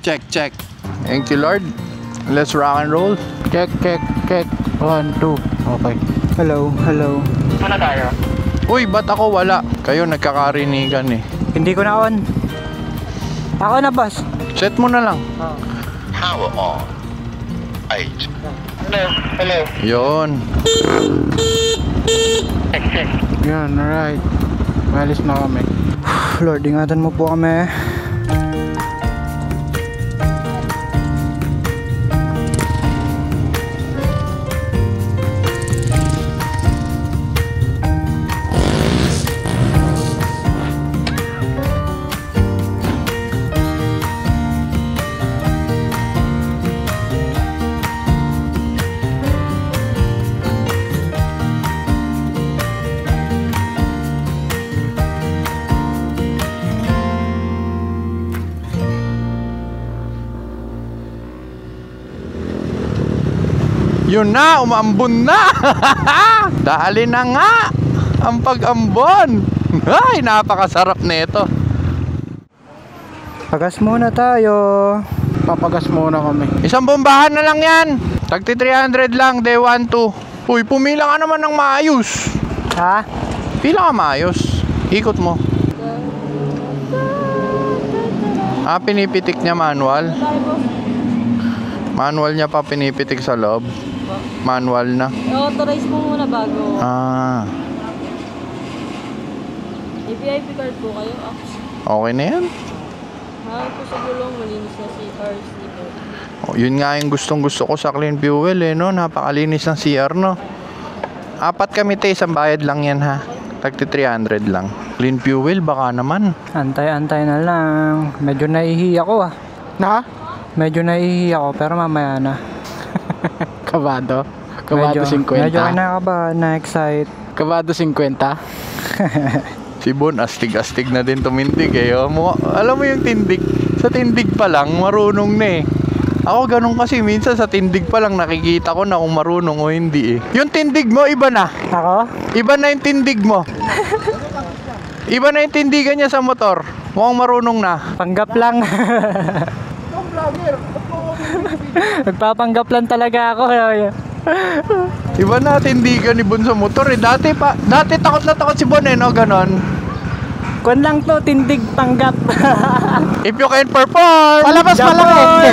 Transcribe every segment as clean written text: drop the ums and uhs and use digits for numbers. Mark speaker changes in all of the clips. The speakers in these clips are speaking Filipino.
Speaker 1: Check, check. Thank you, Lord. Let's rock and roll.
Speaker 2: Check, check, check. 1, 2. Okay. Hello, hello.
Speaker 3: Muna tayo.
Speaker 1: Uy, ba't ako wala? Kayo nagkakarinigan eh.
Speaker 2: Hindi ko na on. Ako na, boss.
Speaker 1: Set mo na lang.
Speaker 3: Power on. 8. Hello, hello.
Speaker 1: Yun.
Speaker 3: Check, check.
Speaker 2: Yan, alright. Malis na kami. Lord, ingatan mo po kami.
Speaker 1: Yun na, umaambon na. Dali na nga ang pag-ambon. Ay, napakasarap nito.
Speaker 2: Pagas muna tayo. Papagas muna kami.
Speaker 1: Isang bombahan na lang yan. Tagti 300 lang, day 1, 2. Uy, pumila ka naman ng maayos.
Speaker 2: Ha?
Speaker 1: Pila ka maayos. Ikot mo. Ah, pinipitik niya manual. Manual niya pa pinipitik sa loob. Manual na.
Speaker 4: I-authorize mo muna bago.
Speaker 1: Ah.
Speaker 4: VIP card po kayo.
Speaker 1: Okay na yan.
Speaker 4: Mahal po sa gulong, malinis na CR, sleeper.
Speaker 1: Oh, yun nga yung gustong gusto ko sa Clean Fuel eh, no? Napakalinis ng CR, no? 4 kami te, isang bayad lang yan ha. Tagti 300 lang. Clean Fuel, baka naman.
Speaker 2: Antay-antay na lang. Medyo naihiya ko ah.
Speaker 1: Na?
Speaker 2: Medyo naihiya ko pero mamaya na.
Speaker 5: Kabado? Kabado 50?
Speaker 2: Medyo kinakabahan, na-excite.
Speaker 5: Kabado 50?
Speaker 1: Si Bon, astig-astig na din tumindig eh. Alam mo yung tindig? Sa tindig pa lang, marunong na eh. Ako ganun kasi, minsan sa tindig pa lang nakikita ko na kung marunong o hindi eh. Yung tindig mo, iba na.
Speaker 2: Ako?
Speaker 1: Iba na yung tindig mo. Iba na yung tindigan niya sa motor. Mukhang marunong na.
Speaker 2: Panggap lang. Nagpapanggap lang talaga ako.
Speaker 1: Iba na tindigan ni Bon sa motor eh. Dati takot na takot si Bon eh, no? Ganon.
Speaker 2: Kun lang to, tindig panggap.
Speaker 1: If you can perform,
Speaker 2: Palabas malaki.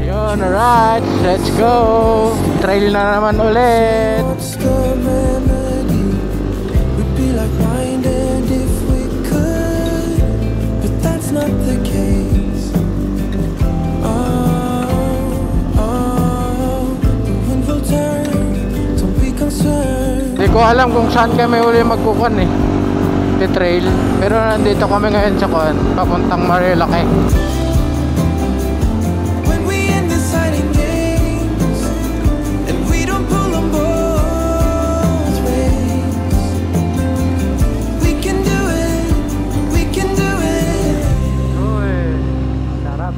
Speaker 5: Yun, alright. Let's go. Trail na naman ulit.
Speaker 6: What's the remedy? We'd be like minded if we could, but that's not the case. The wind will turn, don't be concerned.
Speaker 5: Hindi ko alam kung saan kami uli magkukuhan eh. The trail. Pero nandito kami ngayon sa kuhan. Papuntang Marilaki.
Speaker 6: When we end the silent games and we don't pull on both ways, we can do it, we can do it.
Speaker 2: Uy, sarap.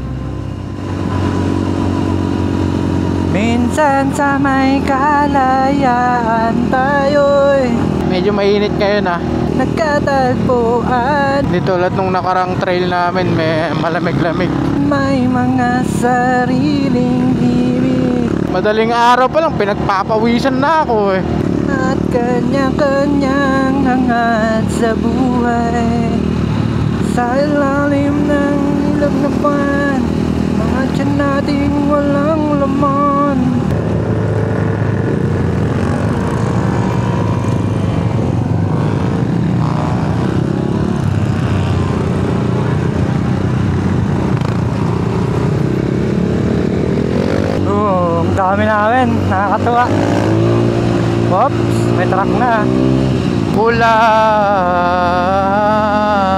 Speaker 2: Minsan sa may kalayaan tayo'y
Speaker 5: Medyo mainit ngayon ah.
Speaker 2: nagkatagpuan.
Speaker 5: Hindi tulad nung nakarang trail namin, may malamig-lamig.
Speaker 2: May mga sariling ibig
Speaker 5: Madaling araw pa lang, pinagpapawisan na ako eh.
Speaker 2: at kanya-kanyang hangat sa buhay. Sa ilalim ng ilog na buwan, mga tiyan nating walang laman. Ang dami namin, nakakatuwa. Oops, may truck na.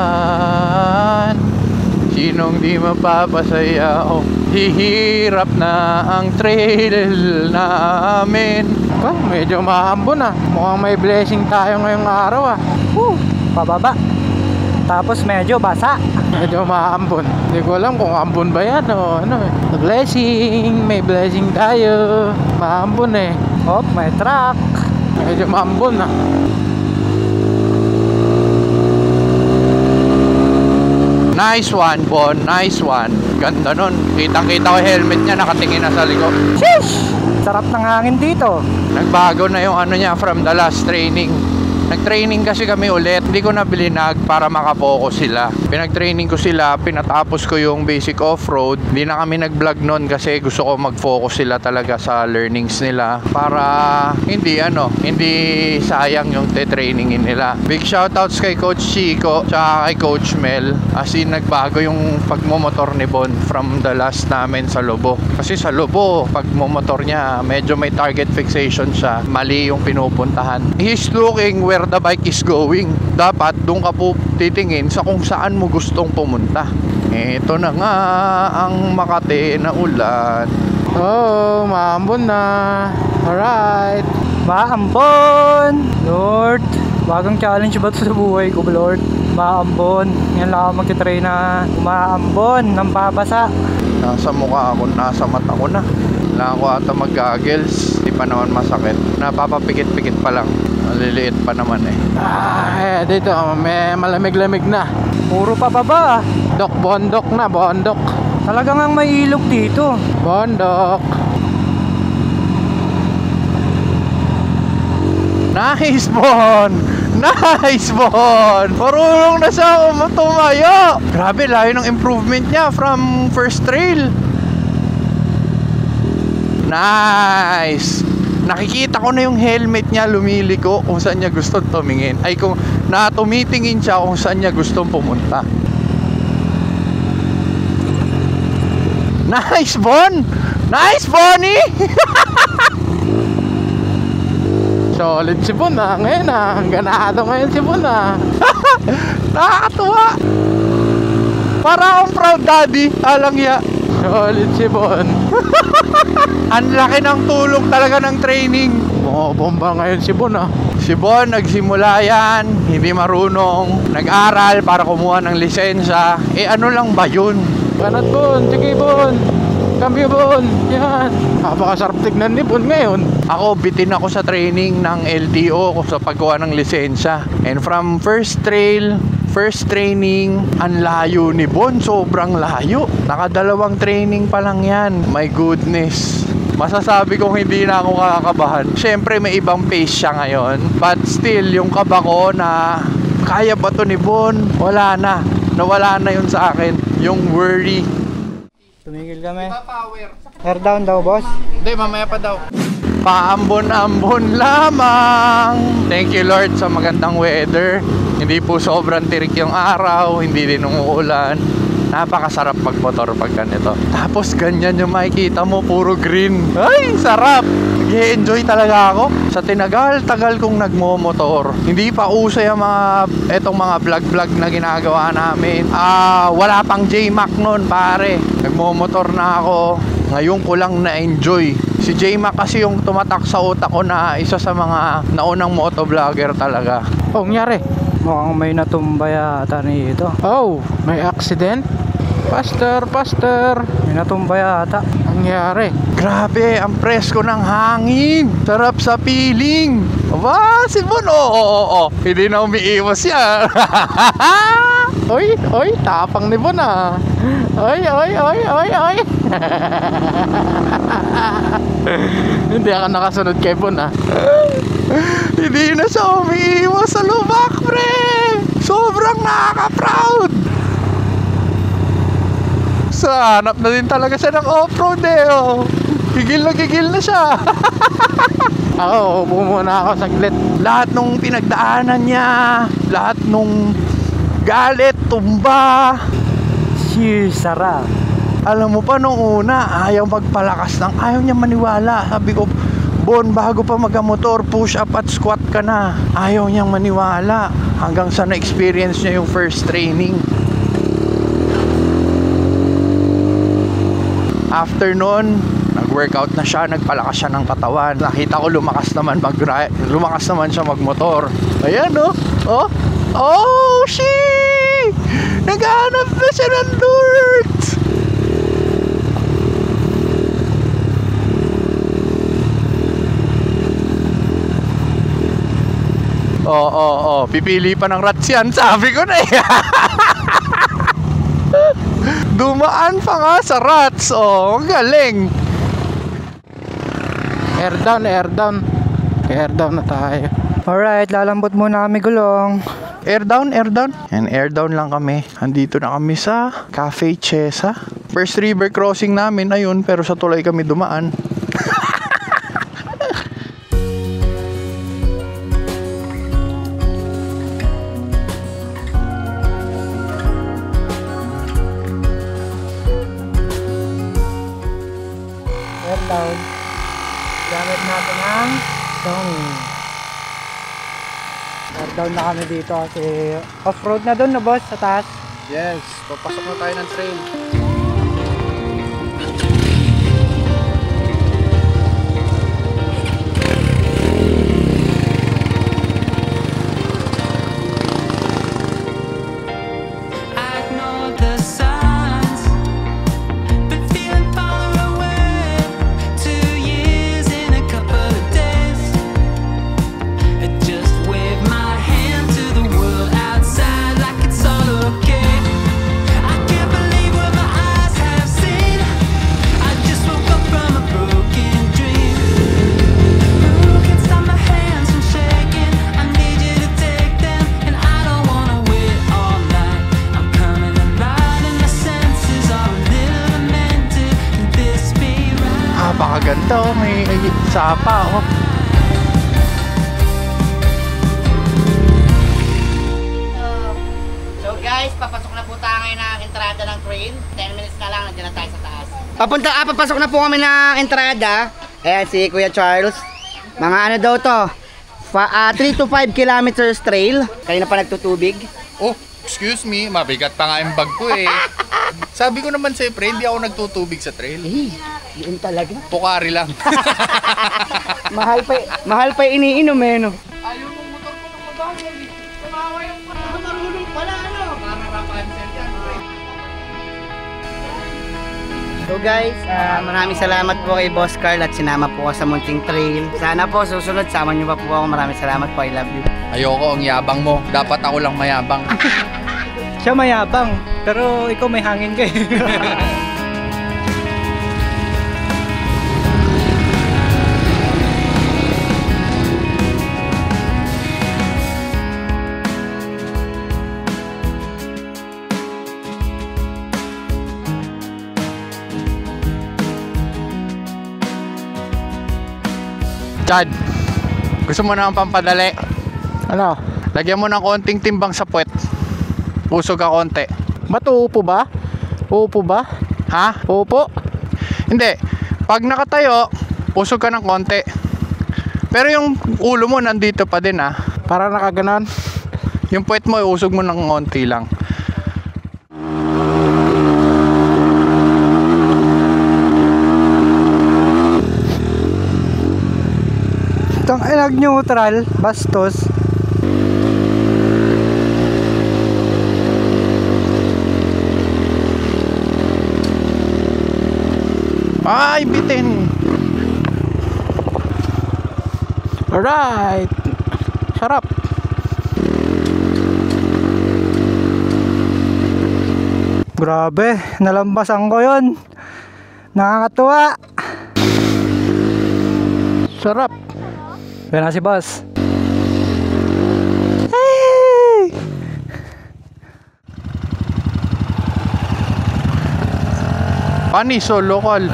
Speaker 1: Ulan, sinong di mapapasaya o hihirap na ang trail namin.
Speaker 5: Oh, medyo maambon ah. Mukhang may blessing tayo ngayong araw ah.
Speaker 2: Pababa. Tapos medyo basa.
Speaker 5: Medyo maambon. Hindi ko alam kung ambon ba yan o ano eh. Blessing, may blessing tayo. Maambon eh.
Speaker 2: Hop, may truck.
Speaker 5: Medyo maambon ah.
Speaker 1: Nice one, Bon. Nice one. Ganda nun. Kitang-kita ko yung helmet niya, nakatingin na sa likod.
Speaker 2: Sheesh! Sarap ng hangin dito.
Speaker 1: Nagbago na yung ano niya from the last training. Nag-training kasi kami ulit. Hindi ko na bilinag para makapokus sila. Pinag-training ko sila, pinatapos ko yung basic off-road. Hindi na kami nag-vlog nun kasi gusto ko mag-focus sila talaga sa learnings nila para hindi sayang yung trainingin nila. Big shoutouts kay Coach Chico tsaka kay Coach Mel. As in, nagbago yung pagmomotor ni Bon from the last namin sa Lobo. Kasi sa Lobo, pagmomotor niya, medyo may target fixation siya. Mali yung pinupuntahan. He's looking where the bike is going. Dapat doon ka po titingin sa kung saan mo gustong pumunta. Ito na nga ang Makati na ulan.
Speaker 5: Oh, maambon na. Alright.
Speaker 2: Maambon! Lord, bagong challenge ba ito sa buhay ko, Lord? Maambon. Yan lang ako magkitry na maambon ng babasa.
Speaker 1: Nasa mukha ako, nasa mata ko na. Wala ako ata mag-goggles. Di pa naman masakit. Napapapikit-pikit pa lang. Maliliit pa naman eh.
Speaker 5: Dito may malamig-lamig na.
Speaker 2: Puro pababa.
Speaker 5: Bondok na, bondok.
Speaker 2: Talagang ang may ilog dito.
Speaker 5: Bondok.
Speaker 1: Nice, Bon! Nice, Bon! Marunong na siya tumayo! Grabe, layo ng improvement niya from first trail. Nice! Nakikita ko na yung helmet niya lumiliko kung saan niya gusto tumingin. Ay, kung tumitingin siya kung saan niya gustong pumunta. Nice, Bon! Nice, Bonnie!
Speaker 5: Solid si Bon ah. Ngayon ah. Ganado ngayon si Bon ah.
Speaker 1: Nakakatuwa! Para akong proud daddy, alang ya.
Speaker 5: Solid si Bon.
Speaker 1: Ang laki ng tulong talaga ng training.
Speaker 5: Bomba ngayon si Bon ah.
Speaker 1: Si Bon, nagsimula yan, hindi marunong, nag-aral para kumuha ng lisensya. Ano lang ba yun?
Speaker 5: Banat Bon, sige Bon. Cambio Bon. Yan. Napakasarap tignan ni Bon ngayon.
Speaker 1: Ako, bitin ako sa training ng LTO sa pagkuha ng lisensya. And from first trail, first training, ang layo ni Bon, sobrang layo. Nakadalawang training pa lang yan. My goodness. Masasabi kong hindi na ako kakakabahan. Siyempre may ibang pace siya ngayon. But still, yung kaba ko na kaya ba to ni Bon? Wala na. Nawala na yun sa akin. Yung worry.
Speaker 2: Tumigil kami. Air down daw, boss.
Speaker 1: Hindi, mamaya pa daw. Paambon-ambon lamang. Thank you, Lord, sa magandang weather. Hindi po sobrang tirik yung araw, hindi din umuulan. Napakasarap magmotor pag ganito. Tapos ganyan yung makikita mo, puro green. Ay, sarap! Nag-enjoy talaga ako. Sa tinagal-tagal kong nagmomotor, hindi pa uso yung etong mga vlog-vlog na ginagawa namin. Wala pang J-Mac nun, pare. Nagmomotor na ako. Ngayon ko lang na-enjoy. Si J-Mac kasi yung tumatak sa utak ko na isa sa mga naunang motovlogger talaga.
Speaker 5: Oh, nangyari.
Speaker 2: Mukhang may natumba yata nito.
Speaker 5: Oh, may accident. Faster.
Speaker 2: May natumba yata.
Speaker 5: Nangyari.
Speaker 1: Grabe, ang presko ng hangin. Sarap sa feeling. Aba, si Bon, oo. Hindi na umiiwas yan.
Speaker 5: Oy, tapang ni Bon ah. Oy. Hindi ako nakasunod kay Bon ah.
Speaker 1: Hindi na siya umiiwas sa lubak, pre. Sobrang nakaka-proud. Hanap na din talaga siya ng off-road eh, oh. Gigil na siya.
Speaker 5: Ako, upo muna ako saglit.
Speaker 1: Lahat nung pinagdaanan niya, lahat nung galit, tumba.
Speaker 2: Sarap.
Speaker 1: Alam mo pa nung una, ayaw magpalakas ayaw niya maniwala. Sabi ko, Bon, bago pa magamotor, push up at squat ka na. Ayaw niyang maniwala. Hanggang sa na-experience niya yung first training. After nun, nag-workout na siya, nagpalakas siya ng katawan. Nakita ko lumakas naman siya magmotor. Ayan, oh. Oh, shit! Naghahanap na siya ng Lord! Oo, pipili pa ng rats yan, sabi ko na eh. Dumaan pa nga sa rats, ang galing.
Speaker 5: Air down, air down. Air down na tayo.
Speaker 2: Alright, lalambot muna kami gulong.
Speaker 1: Air down, air down. And air down lang kami. Andito na kami sa Cafe Chesa. First river crossing namin, ayun, pero sa tulay kami dumaan.
Speaker 2: Air down. Gamit natin ang down. Air down na kami dito kasi off-road na doon na boss sa taas.
Speaker 5: Yes, papasok na tayo ng trail.
Speaker 6: I know the signs, but feeling far away. 2 years in a couple of days. I just wave my hand to the world outside like it's all okay. I can't believe what my eyes have seen. I just woke up from a broken dream. Who can stop my hands from shaking? I need you to take them, and I don't wanna wait all night. I'm coming alive, and my senses are a little demented. Can this be right?
Speaker 1: Napakaganda, may sapa,
Speaker 7: So guys, papasok na po tayo ngayon ng entrada ng train. 10 minutes na lang, nandiyan na tayo sa taas. Papasok na po kami ng entrada. Ayan si Kuya Charles. Mga ano daw to? 3 to 5 kilometers trail. Kanina pa nagtutubig.
Speaker 1: Oh, excuse me, mabigat pa nga yung bag ko eh. Sabi ko naman sa'yo, pre, hindi ako nagtutubig sa trail.
Speaker 7: Yun talaga.
Speaker 1: Pukari lang.
Speaker 7: mahal pa iniinom eh, no? So guys, maraming salamat po kay Boss Carl at sinama po ako sa munting trail. Sana po susunod, sama niyo pa po ako. Maraming salamat po, I love you.
Speaker 1: Ayoko, ang yabang mo. Dapat ako lang mayabang.
Speaker 2: Siya mayabang, pero ikaw may hangin ka eh.
Speaker 1: Chad, gusto mo na ang pampadali?
Speaker 5: Ano?
Speaker 1: Lagyan mo ng konting timbang sa puwet. Usog ka konti.
Speaker 5: Ba't uupo ba? Uupo ba?
Speaker 1: Ha?
Speaker 5: Uupo?
Speaker 1: Hindi. Pag nakatayo, usog ka ng konti. Pero yung ulo mo nandito pa din ah.
Speaker 5: Para nakaganon.
Speaker 1: Yung puwet mo, usog mo ng konti lang.
Speaker 2: Itong nag-neutral, bastos.
Speaker 1: Ay, bitin!
Speaker 5: Alright. Sarap.
Speaker 2: Grabe, nalambasan ko yun. Nakakatuwa.
Speaker 5: Sarap.
Speaker 2: Yan na si boss.
Speaker 1: Paniso, local.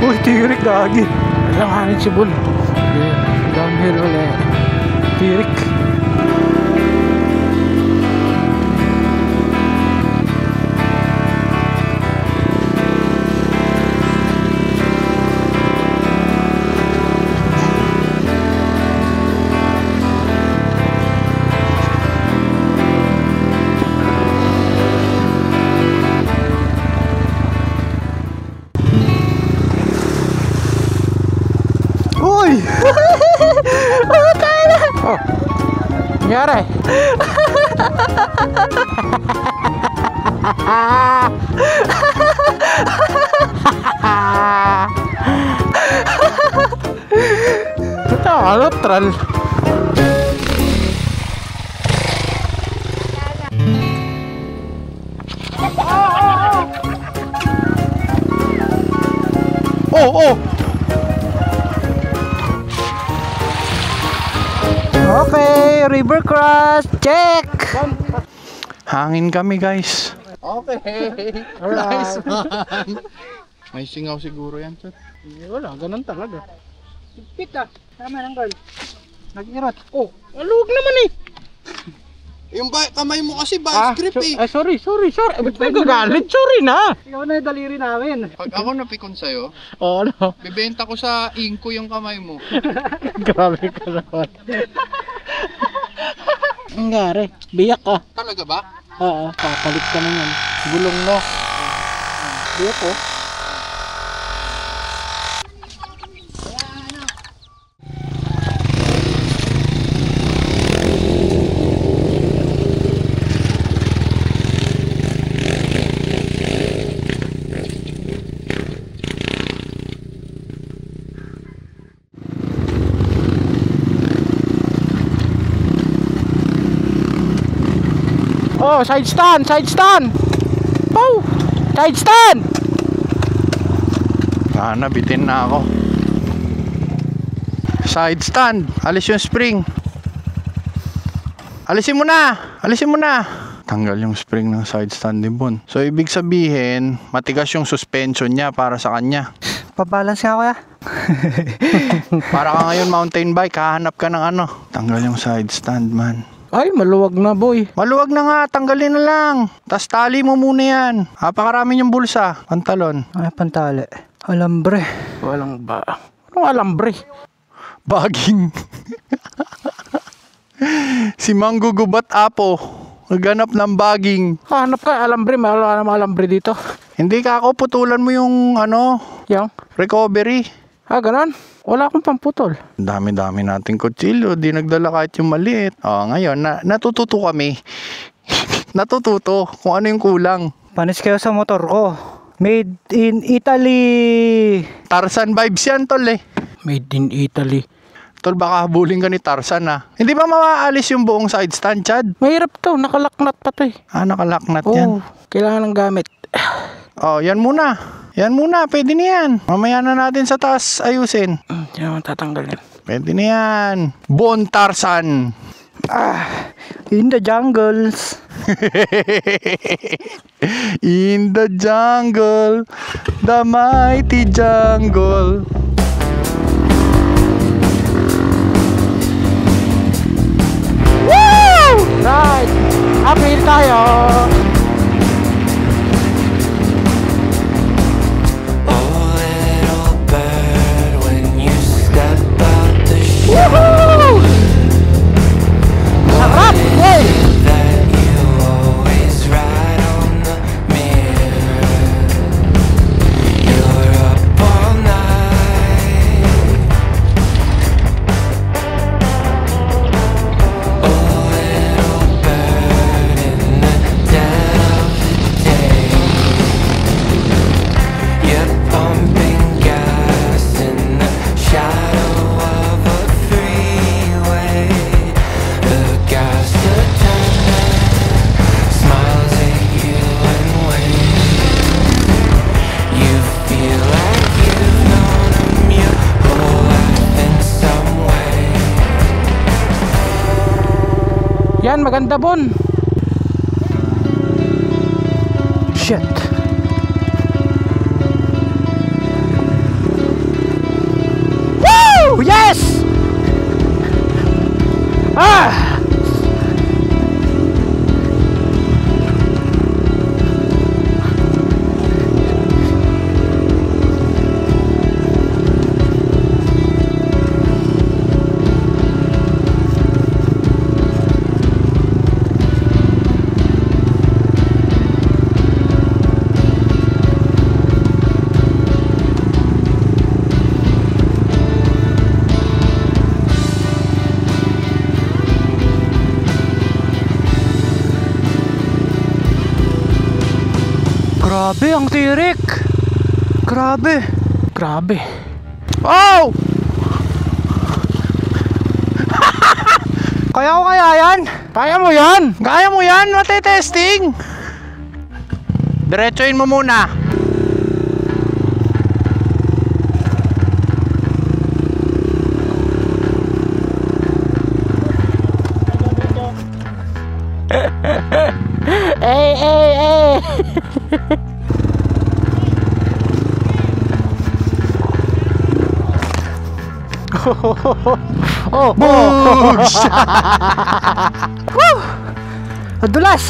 Speaker 2: Uy, tirik gagi.
Speaker 5: Langanin si Bull. Downhill ulit.
Speaker 2: Tirik.
Speaker 5: Oh. Nangyari. Ito, neutral.
Speaker 1: Oh!
Speaker 2: Okay, river cross, check!
Speaker 1: Hangin kami guys.
Speaker 5: Nice
Speaker 1: May singaw siguro yan, Chot.
Speaker 5: Wala, ganun talaga.
Speaker 2: Pit ah, tama ng girl. Nag-irot.
Speaker 5: Oh, aluwag naman eh.
Speaker 1: Yung kamay mo kasi vice grip eh.
Speaker 5: Sorry. Ba't nagagalit? Sorry na.
Speaker 2: Ikaw na yung daliri namin.
Speaker 1: Pag ako napikon sa'yo,
Speaker 5: Oh, ano?
Speaker 1: bibenta ko sa inko yung kamay mo.
Speaker 5: Grabe ka naman. Nangyari, biyak ka.
Speaker 1: Talaga ba?
Speaker 5: Oo, papalit ka na yan. Gulong no. Biyak ko. Oh, side stand. Oh, side stand.
Speaker 1: Nabitin na ako. Side stand. Alis yung spring. Alisin mo na. Tanggal yung spring ng side stand ni Bon. So ibig sabihin, matigas yung suspension niya para sa kanya.
Speaker 2: Pabalance nga kuya.
Speaker 1: Para ka ngayon mountain bike, hahanap ka ng ano. Tanggal yung side stand man.
Speaker 5: Ay, maluwag na boy.
Speaker 1: Maluwag na nga, tanggalin na lang. Tas tali mo muna yan. Napakarami yung bulsa, pantalon.
Speaker 2: Ay, pantali. Alambre.
Speaker 5: Walang ba? Anong alambre?
Speaker 1: Baging. Si Manggo Gubat Apo, naghanap ng baging.
Speaker 5: Hanap ka alambre, wala na alambre dito.
Speaker 1: Hindi ka ako, putulan mo yung ano,
Speaker 5: Yang?
Speaker 1: recovery.
Speaker 5: Ganon? Wala akong pamputol.
Speaker 1: Dami-dami nating kutsilyo, di nagdala kahit yung maliit. Ngayon, natututo kami. Natututo kung ano yung kulang.
Speaker 2: Panis kayo sa motor ko. Made in Italy.
Speaker 1: Tarzan vibes yan, tol eh.
Speaker 5: Made in Italy.
Speaker 1: Tol, baka habulin ka ni Tarzan ah. Hindi ba mawaalis yung buong side stand, Chad?
Speaker 5: Mahirap to, nakalaknat pa to eh.
Speaker 1: Nakalaknat yan.
Speaker 5: Kailangan ng gamit.
Speaker 1: Yan muna. Yan muna, pwede na yan. Mamaya na natin sa taas ayusin.
Speaker 5: Hindi naman tatanggalin.
Speaker 1: Pwede na yan. Bon Tarzan.
Speaker 2: In the jungles.
Speaker 1: In the jungle, the mighty jungle.
Speaker 5: Woo! Right! Uphill tayo! Woohoo! Sarap! Hey! Yan, maganda Bon.
Speaker 2: Shit.
Speaker 5: Woo! Yes!
Speaker 2: Grabe, ang tirik. Grabe.
Speaker 5: Grabe.
Speaker 1: Oh!
Speaker 2: Kaya ko kaya yan?
Speaker 5: Kaya mo yan?
Speaker 1: Kaya mo yan, mati-testing. Diretsuin mo muna.
Speaker 5: Oh,
Speaker 1: Bugs!
Speaker 2: Nadulas.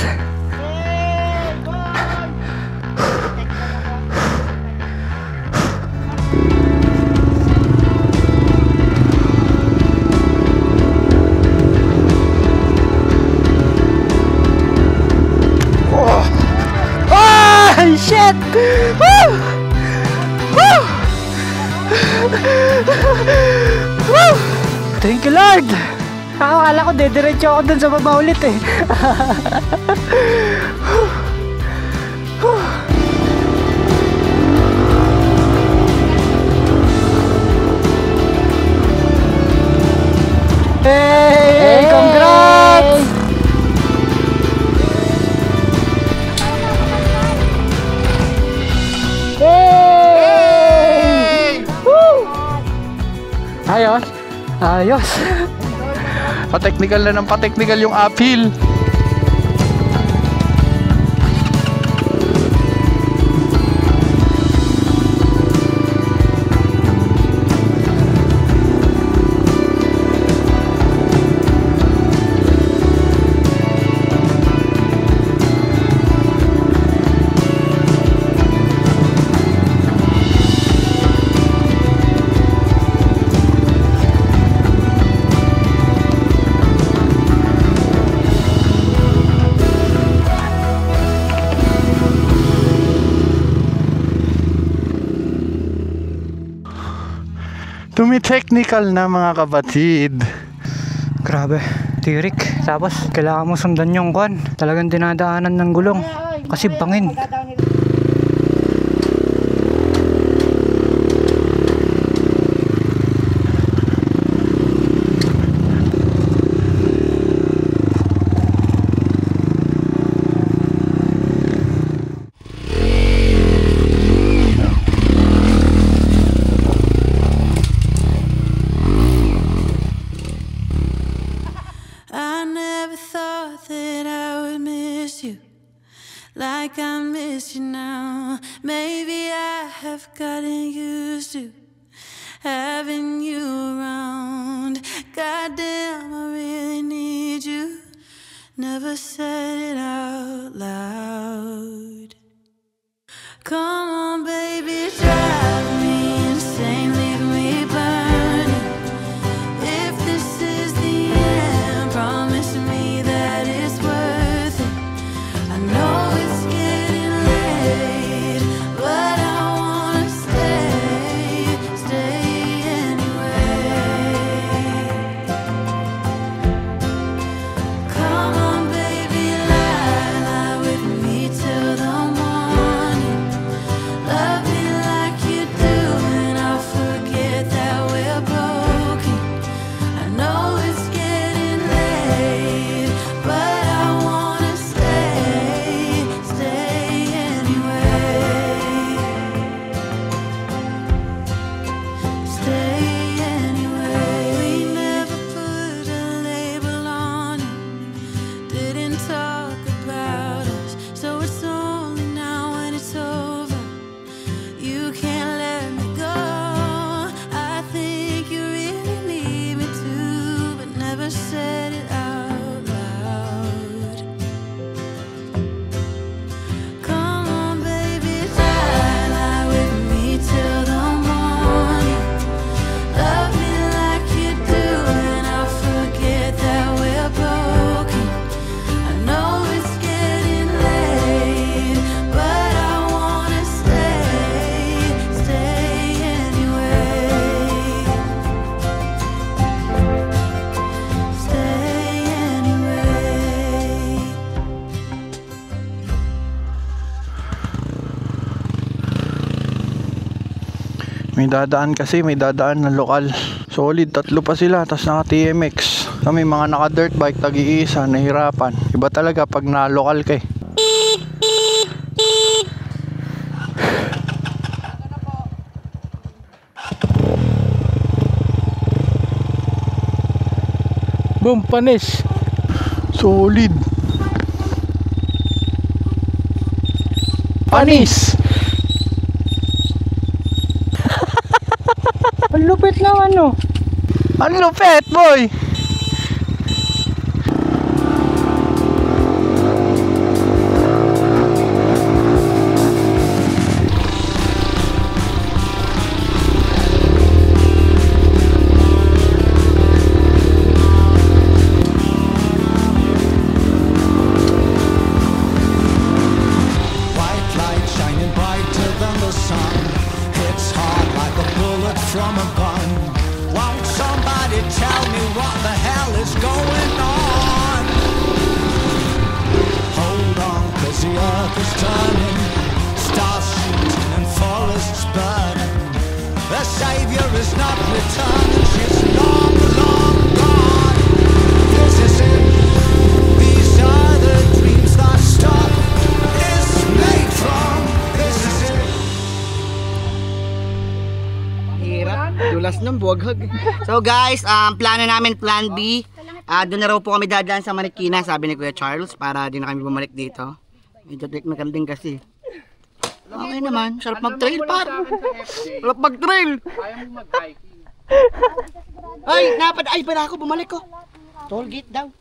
Speaker 2: Oh, shit! Woo! Woo! Woo! Thank you, Lord! Akala ko dediretso ako dun sa baba ulit eh. Hey! Congrats!
Speaker 5: ayos.
Speaker 2: Ayos!
Speaker 1: Pa-technical na ng pa-technical yung uphill. Tumi-technical na mga kapatid.
Speaker 2: Grabe, tirik. Tapos, kailangan mo sundan yung kwan. Talagang dinadaanan ng gulong. Kasi bangin.
Speaker 6: I never thought that I would miss you like I miss you now. Maybe I have gotten used to having you around. Goddamn, I really need you. Never said it out loud. Come on, baby, drive me insane, leave me burning. If this is the end, promise me that it's worth it. I know it's getting late, but I wanna stay anyway.
Speaker 1: May dadaan kasi, may dadaan na lokal. Solid, 3 pa sila, tas naka TMX. Kami mga naka dirt bike, tag-iisa, nahirapan. Iba talaga pag na-lokal ka eh.
Speaker 5: Boom, panis.
Speaker 1: Solid.
Speaker 5: Panis.
Speaker 2: Ang lupit lang ano.
Speaker 1: Ang lupet, boy!
Speaker 6: White light shining brighter than the sun. Hits hard like a bullet from a gun. Won't somebody tell me what the hell is going on? Hold on, cause the earth is turning. Stars shooting and forests burning. The savior is not returning. She's long, long gone. This is it. These are the dreams that stop. Is made from. This is it.
Speaker 7: Hirap. Dulas ng buwaghag. So guys, plano namin plan B. Doon na raw po kami dadaan sa Marikina, sabi ni Kuya Charles, para din na kami bumalik dito. Medyo technical din kasi. Okay naman, sarap mag-trail par. Sarap mag-trail. Ay, ay pala ako, bumalik ko. Toll gate daw.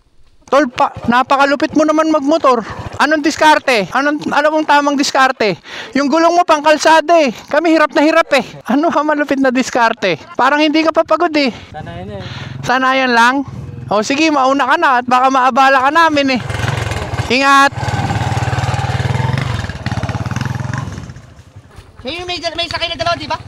Speaker 1: Tol, napakalupit mo naman magmotor. Anong diskarte? Alam mong tamang diskarte? Yung gulong mo pang kalsada eh. Kami hirap na hirap eh. Ano ka malupit na diskarte? Parang hindi ka papagod eh.
Speaker 2: Sanayan eh.
Speaker 1: Sanayan lang? O sige, mauna ka na at baka maabala ka namin eh. Ingat!
Speaker 7: Siya yung may sakay na dalawa, di ba?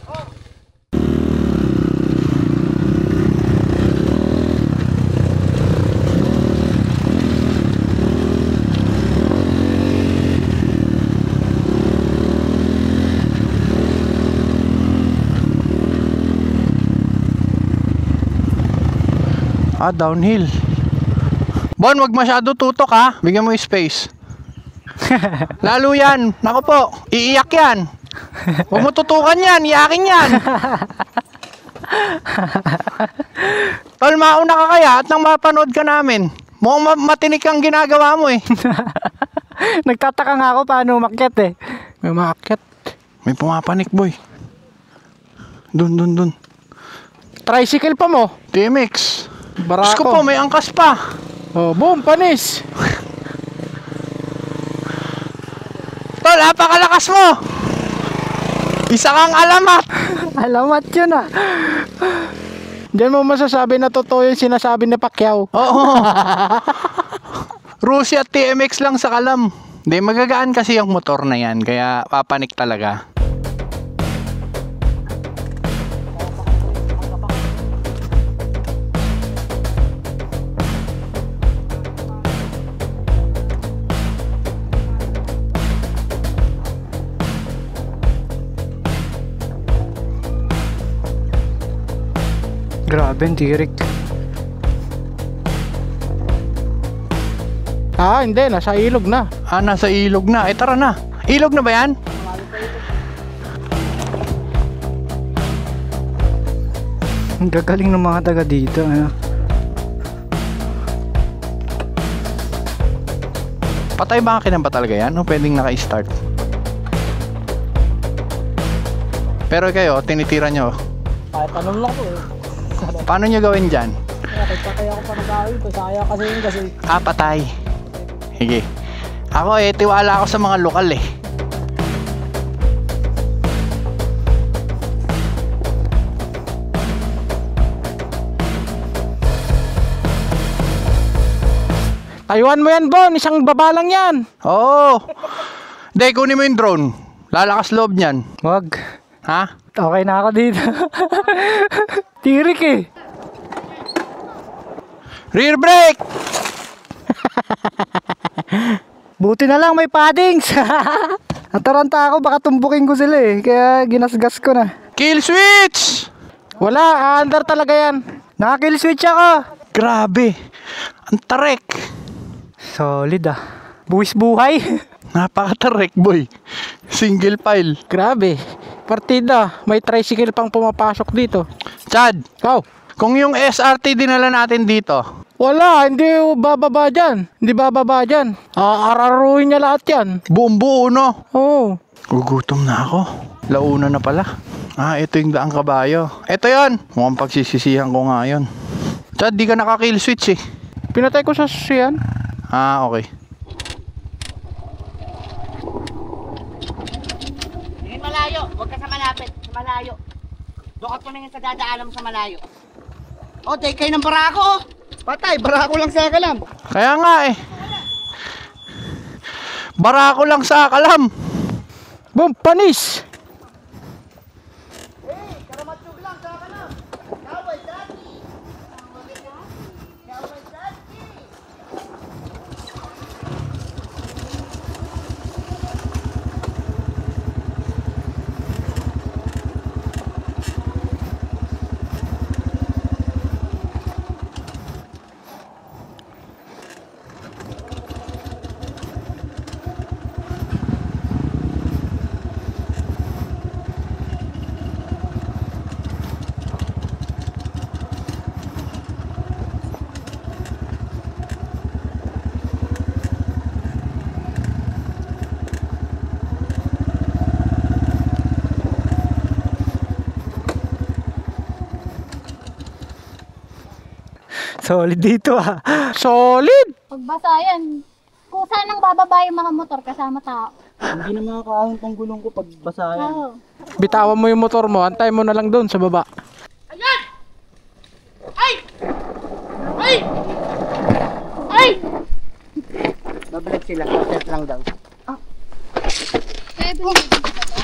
Speaker 1: Downhill. Bon, wag masyado tutok ha. Bigyan mo yung space. Lalo yan. Naku po, iiyak yan. Huwag mo tutukan yan, iyakin yan. Tol, mauna ka kaya at nang mapanood ka namin. Mukhang matinik ang ginagawa mo eh.
Speaker 2: Nagtataka nga ako paano umakyat eh.
Speaker 5: May maakyat.
Speaker 1: May pumapanik boy. Dun.
Speaker 5: Tricycle pa mo.
Speaker 1: TMX.
Speaker 5: Barako.
Speaker 1: Diyos ko po, may angkas pa.
Speaker 5: Oh, boom, panis.
Speaker 1: Tol, napakalakas mo. Isa kang alamat.
Speaker 2: Alamat yun ah.
Speaker 5: Diyan mo masasabi na totoo yung sinasabi ni Pacquiao.
Speaker 1: Oo. Rusi at TMX lang sa kalam. Hindi, magagaan kasi yung motor na yan. Kaya papanik talaga.
Speaker 2: Grabe, ang tirik.
Speaker 5: Hindi. Nasa ilog na.
Speaker 1: Nasa ilog na. Tara na. Ilog na ba yan?
Speaker 2: Ang gagaling ng mga taga dito. Ano?
Speaker 1: Patay ba akin ba talaga yan? O pwedeng naka-start? Pero kayo, tinitira nyo.
Speaker 2: Kahit anong lang po eh.
Speaker 1: Paano nyo gawin dyan?
Speaker 2: Kahit patay ako pa nagawin. Pasaya kasi yun kasi.
Speaker 1: Patay. Sige. Ako tiwala ako sa mga lokal eh.
Speaker 5: Tayuan mo yan, Bon. Isang baba lang yan.
Speaker 1: Oo. Hindi, kunin mo yung drone. Lalakas loob niyan.
Speaker 2: Wag.
Speaker 1: Ha?
Speaker 2: Okay na ako dito. Tirik eh.
Speaker 1: Rear brake!
Speaker 2: Buti na lang may paddings. Nataranta ako, baka tumbukin ko sila eh. Kaya ginasgas ko na.
Speaker 1: Kill switch!
Speaker 5: Wala, under talaga yan.
Speaker 2: Naka-kill switch ako.
Speaker 1: Grabe. Ang tarek.
Speaker 2: Solid ah. Buwis buhay.
Speaker 1: Napaka-tarek, boy. Single file.
Speaker 5: Grabe. Partida, may tricycle pang pumapasok dito.
Speaker 1: Chad,
Speaker 5: Oh,
Speaker 1: kung yung SRT dinala natin dito,
Speaker 5: wala, hindi bababa dyan. Hindi bababa dyan. Araruhin niya lahat yan.
Speaker 1: buong buo, no?
Speaker 5: Oo.
Speaker 1: Gugutom na ako. Launa na pala. Ito yung daang kabayo. Ito yon. Mukhang pagsisisihan ko nga yun. Chad, di ka naka-kill switch eh.
Speaker 5: Pinatay ko sa susiyan.
Speaker 1: Okay.
Speaker 7: Hindi malayo. Huwag ka sa malapit. Sa malayo. Doon ka tumingin sa dadaanan mo sa malayo. Oh, take kayo ng barako oh. Patay, barako lang sa kalam.
Speaker 1: Kaya nga eh. Barako lang sa kalam.
Speaker 5: Boom, panis!
Speaker 2: Solid dito ah.
Speaker 5: Solid!
Speaker 8: Pagbasa yan. Kung saan nang bababa yung mga motor kasama tao.
Speaker 2: Hindi na makakaahon tong gulong ko pag basa yan.
Speaker 8: Oo.
Speaker 5: Bitawan mo yung motor mo, antay mo na lang doon sa baba.
Speaker 7: Babalik sila. Set lang daw.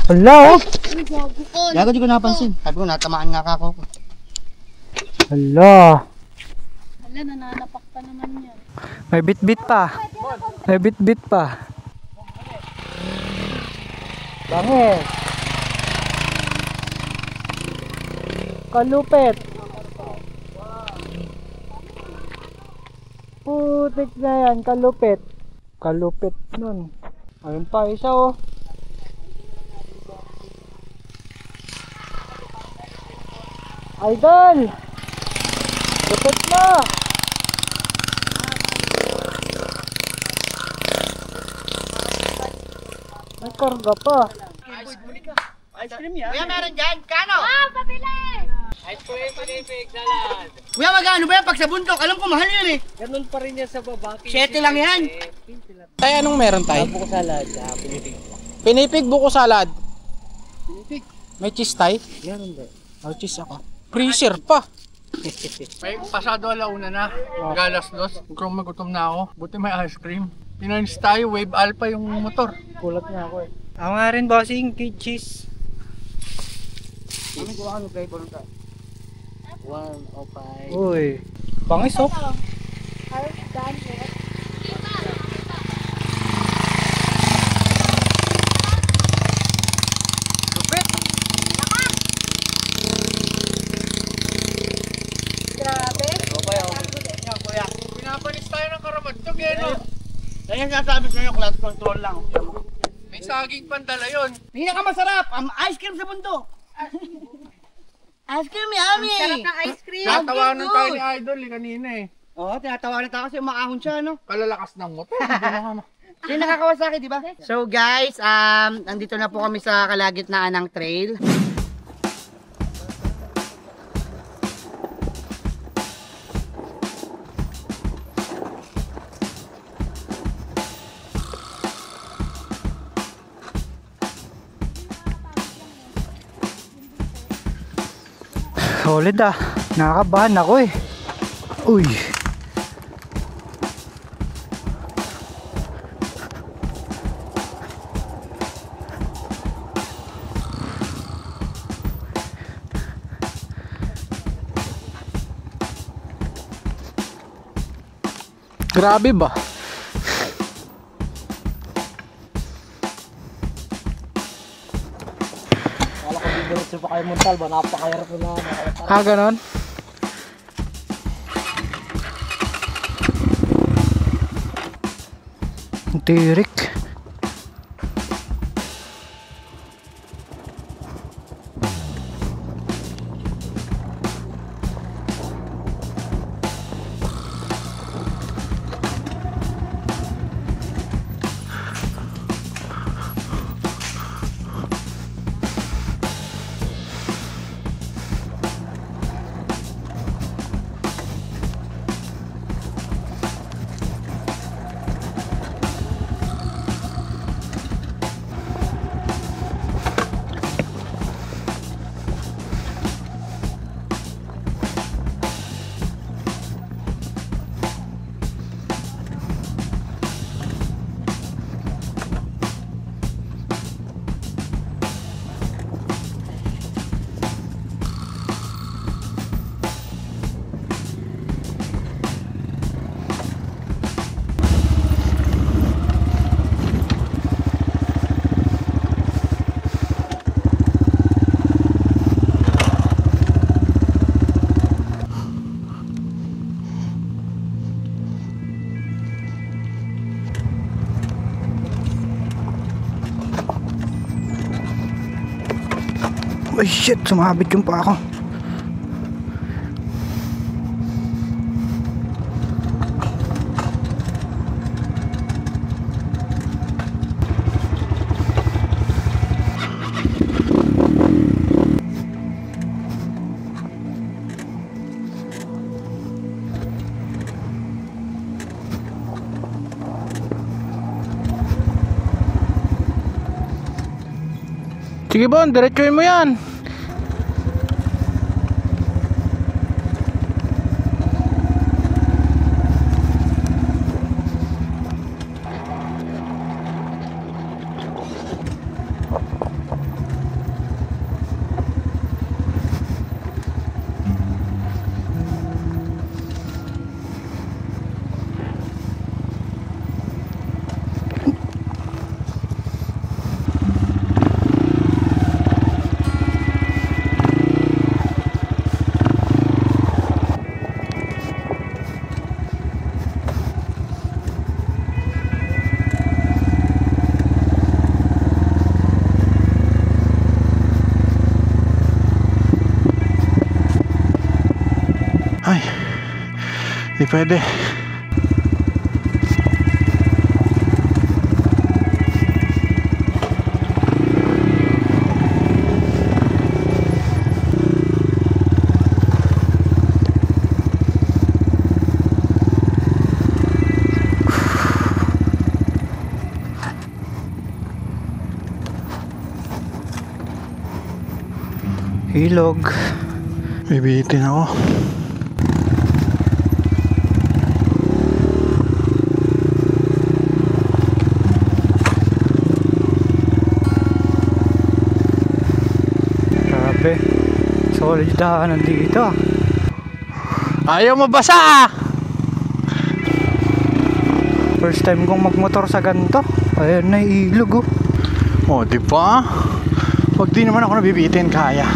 Speaker 2: Hala oh.
Speaker 7: Gago, di ko napansin. Sabi ko, natamaan nga ako.
Speaker 2: Hala.
Speaker 8: Hala, nananapak pa naman yan.
Speaker 2: May bit-bit pa. May bit-bit pa. Bangis. Kalupit. Putik na yan, kalupit. Kalupit nun. Ayun pa, isa oh. Idol! Lupit na! May karga pa.
Speaker 7: Kuya, meron dyan. Kano?
Speaker 8: Pabili!
Speaker 7: Kuya, magkano ba yan? Pag sa bundok, alam ko mahal yun eh.
Speaker 2: Ganun pa rin yan sa baba.
Speaker 7: 7 lang yan.
Speaker 5: Tay, anong meron tay?
Speaker 2: Buko salad, pinipig.
Speaker 5: Pinipig buko salad. May cheese tay?
Speaker 2: Meron ba?
Speaker 5: Oh, cheese ako. Freezer pa.
Speaker 1: May pasado alauna na. Galas dos. Kung magutom na ako. Buti may ice cream. Pinanis tayo. Wave Alpha yung motor.
Speaker 2: Kulat nga ako eh. Ako nga rin bossing, kid cheese.
Speaker 7: Kami kuha kami flavor ng
Speaker 2: 105. Uy. Bangis oh.
Speaker 1: Pinapanis tayo ng karamatog eh, no?
Speaker 7: Kaya sasabi ko yung clutch control lang.
Speaker 1: May saging pandala yun.
Speaker 7: Pinakamasarap, ice cream sa bundok. Ice cream yummy.
Speaker 8: Sarap ng ice cream.
Speaker 1: Tatawanan tayo ni Idol kanina eh.
Speaker 7: Oo, tinatawanan tayo kasi umaahon siya, no?
Speaker 1: Kalalakas ng motor. Hindi na
Speaker 7: Siya nakakawasaki, di ba? So guys, andito na po kami sa kalagitnaan ng trail.
Speaker 2: Solid ah. Nakakabahan ako eh. Uy.
Speaker 5: Grabe ba?
Speaker 2: Diretso pa kayo Montalba, napakahirap na.
Speaker 5: Ah, ganon?
Speaker 2: Tirik. Ay shit, sumabit yung pa ako.
Speaker 5: Sige Bon, diretsuhin mo yan.
Speaker 1: Ay, di pwede.
Speaker 2: Hilog.
Speaker 1: Bibitin ako.
Speaker 2: Grabe. Solid daanan dito.
Speaker 1: Ayaw mabasa ah!
Speaker 2: First time kong magmotor sa ganito. Ayun na ilog oh.
Speaker 1: Oh, di ba? Pag di naman ako nabibitin, kaya.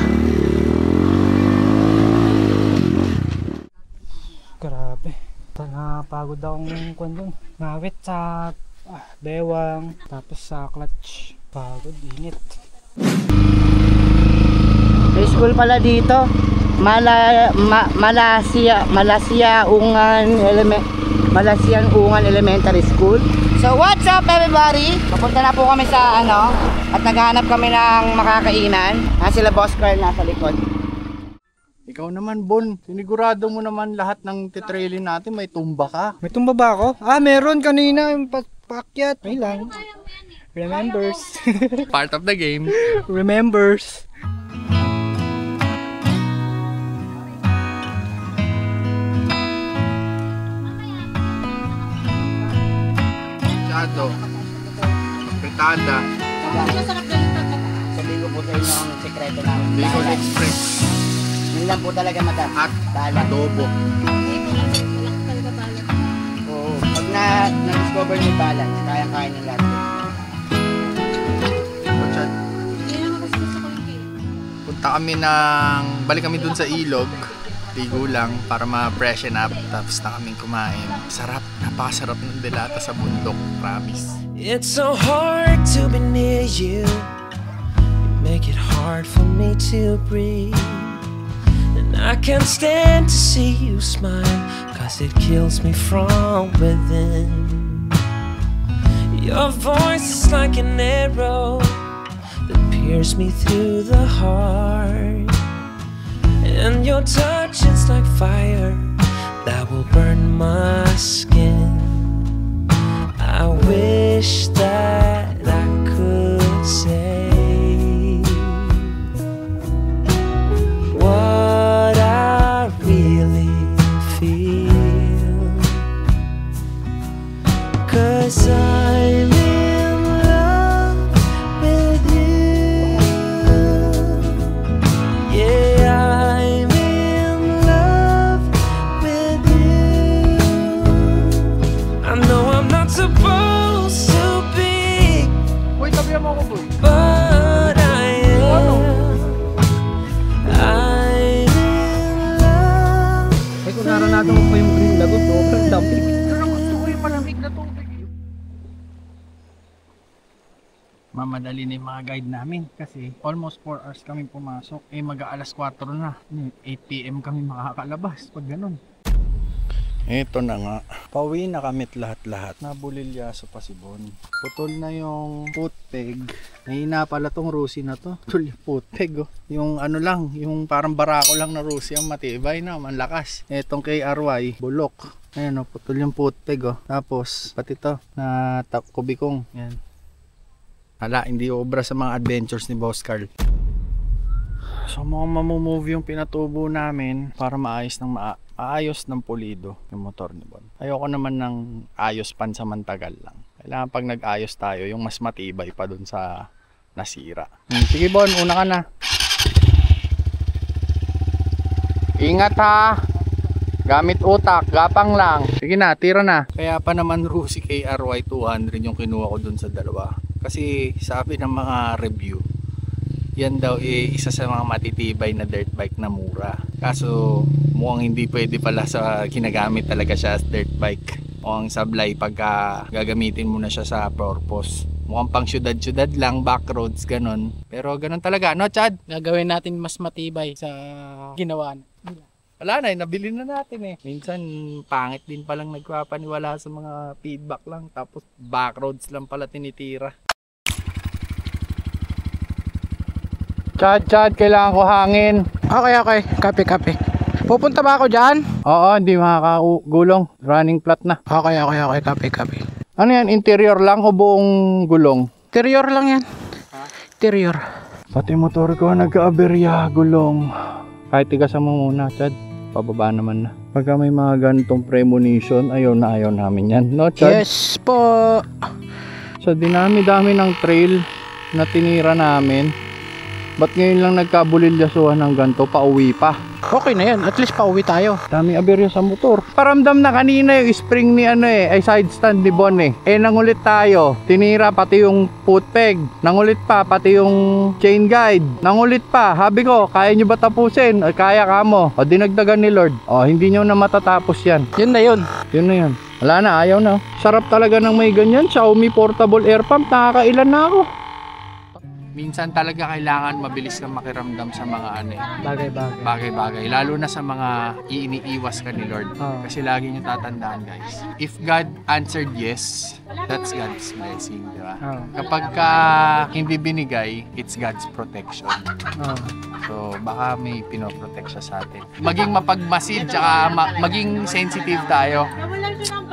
Speaker 2: Grabe. Napagod akong kwan dun. Ngawit sa bewang. Tapos sa clutch. Pagod, init.
Speaker 7: May school pala dito. Malasian Ungan Elementary School. So what's up everybody? Papunta na po kami sa at naghahanap kami ng makakainan. Sila Boss Carl nasa likod.
Speaker 1: Ikaw naman, Bon. Sinigurado mo naman lahat ng titrailin natin may tumba ka.
Speaker 2: May tumba ba ako? Meron kanina yung pakyat. Ay lang. Remembers.
Speaker 1: Part of the game.
Speaker 2: Remembers.
Speaker 1: Masyado. Fritada.
Speaker 7: Sabihin ko po sa inyo ang sekreto namin.
Speaker 1: Bicol Express.
Speaker 7: Yun lang po talaga madam.
Speaker 1: At
Speaker 7: balat.
Speaker 1: adobo.
Speaker 7: Oo. Pag na-discover niyo yung balance, kaya-kaya niyo lahat.
Speaker 1: Punta Balik kami dun sa ilog. Ligo lang para ma-freshen up. Tapos na kaming kumain. Sarap. Napakasarap ng delata sa bundok. Promise.
Speaker 6: It's so hard to be near you. You make it hard for me to breathe. And I can't stand to see you smile, 'cause it kills me from within. Your voice is like an arrow that pierces me through the heart. And your touch is like fire that will burn my skin. I wish that I could say what I really feel, 'cause I'm in love with you. Yeah, I'm in love with you. I know I'm not supposed to be,
Speaker 5: Uy, tabi mo ako, boy.
Speaker 6: but I am. I'm in love.
Speaker 2: Eh kung naranasan mo pa yung green lagoon, sobrang lamig.
Speaker 5: Gusto ko yung malamig na tubig. Mamadali na yung mga guide namin kasi almost 4 hours kami pumasok. Eh mag-aalas 4 na. 8 PM kami makakalabas pag ganun.
Speaker 1: Ito na nga. Pauwi na kamit lahat-lahat. Nabulilyaso pa si Bon.
Speaker 5: Putol na yung foot peg. Nahina pala tong Rusi na to. Putol yung foot peg, oh. Yung ano lang, yung parang barako lang na Rusi ang matibay na, manlakas. Etong kay RY, bulok. Ayan, oh, putol yung foot peg, oh. Tapos pati to na kubikong. Yan. Hala, hindi obra sa mga adventures ni Boss Carl. So mukhang mamumove yung pinatubo namin para maayos ng pulido yung motor ni Bon. Ayoko naman ng ayos pansamantagal lang. Kailangan pag nag-ayos tayo, yung mas matibay pa dun sa nasira. Sige Bon, una ka na. Ingat ha! Gamit utak, gapang lang. Sige na, tira na. Kaya pa naman Rusi KRY 200 yung kinuha ko dun sa dalawa. Kasi sabi ng mga review, yan daw isa sa mga matitibay na dirt bike na mura. Kaso mukhang hindi pwede pala sa ginagamit talaga siya as dirt bike. O ang sablay pagka gagamitin mo na siya sa purpose. Mukhang pang syudad-syudad lang, back roads, ganon. Pero ganon talaga, no Chad? Gagawin natin mas matibay sa ginawa.
Speaker 1: Wala na, nabili na natin eh. Minsan pangit din palang nagpapaniwala sa mga feedback lang. Tapos back roads lang pala tinitira. Chad, kailangan ko hangin.
Speaker 5: Okay. Copy. Pupunta ba ako dyan?
Speaker 1: Oo, hindi makakagulong. Running flat na.
Speaker 5: Okay. Copy.
Speaker 1: Ano yan, interior lang o buong gulong?
Speaker 5: Interior lang yan. Interior.
Speaker 1: Pati motor ko nag-aberya, gulong. Kahit tigasan mo muna, Chad. Pababa naman na. Pagka may mga ganitong premonition, ayaw namin yan. No, Chad?
Speaker 5: Yes po.
Speaker 1: Sa dinami-dami ng trail na tinira namin, ba't ngayon lang nagkabulilyasuhan ng ganito, pauwi pa?
Speaker 5: Okay na yan, at least pauwi tayo.
Speaker 1: Daming aberya sa motor. Paramdam na kanina yung spring ni ay side stand ni Bon eh. Nangulit tayo. Tinira pati yung foot peg. Nangulit pa pati yung chain guide. Nangulit pa. Habi ko, kaya nyo ba tapusin? Kaya ka mo. O dinagdagan ni Lord. O hindi nyo na matatapos yan.
Speaker 5: Yun na yun.
Speaker 1: Yun na yun. Wala na, ayaw na. Sarap talaga ng may ganyan. Xiaomi portable air pump. Nakakailan na ako. Minsan talaga kailangan mabilis kang makiramdam sa mga bagay-bagay, lalo na sa mga iniiwas ka ni Lord. Kasi lagi niyo tatandaan, guys, if God answered yes, that's God's blessing, di ba? Kapag hindi binigay, it's God's protection. So baka may pinoprotect siya sa atin. Maging mapagmasid, tsaka maging sensitive tayo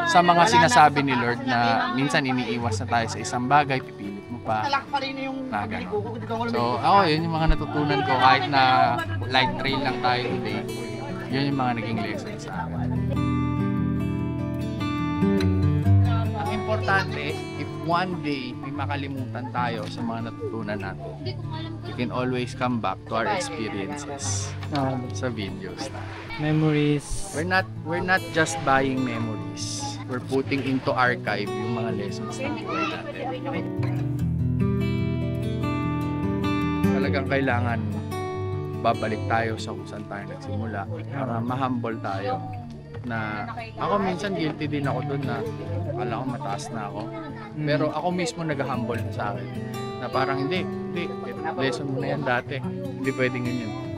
Speaker 1: sa mga sinasabi ni Lord na minsan iniiwas na tayo sa isang bagay, pipilit mo pa na gano'n. So ako, yun yung mga natutunan ko kahit na light trail lang tayo today. Yun yung mga naging lesson sa akin. Ang importante, if one day may makalimutan tayo sa mga natutunan natin, we can always come back to our experiences sa videos.
Speaker 2: Memories.
Speaker 1: We're not just buying memories. We're putting into archive yung mga lessons ng buhay natin. Talagang kailangan
Speaker 5: babalik tayo sa kung saan tayo nagsimula para ma-humble tayo. Na ako minsan guilty din ako doon na akala ko mataas na ako. Pero ako mismo nag-humble sa akin na parang hindi, lesson mo na yan dati. Hindi pwedeng ganyan.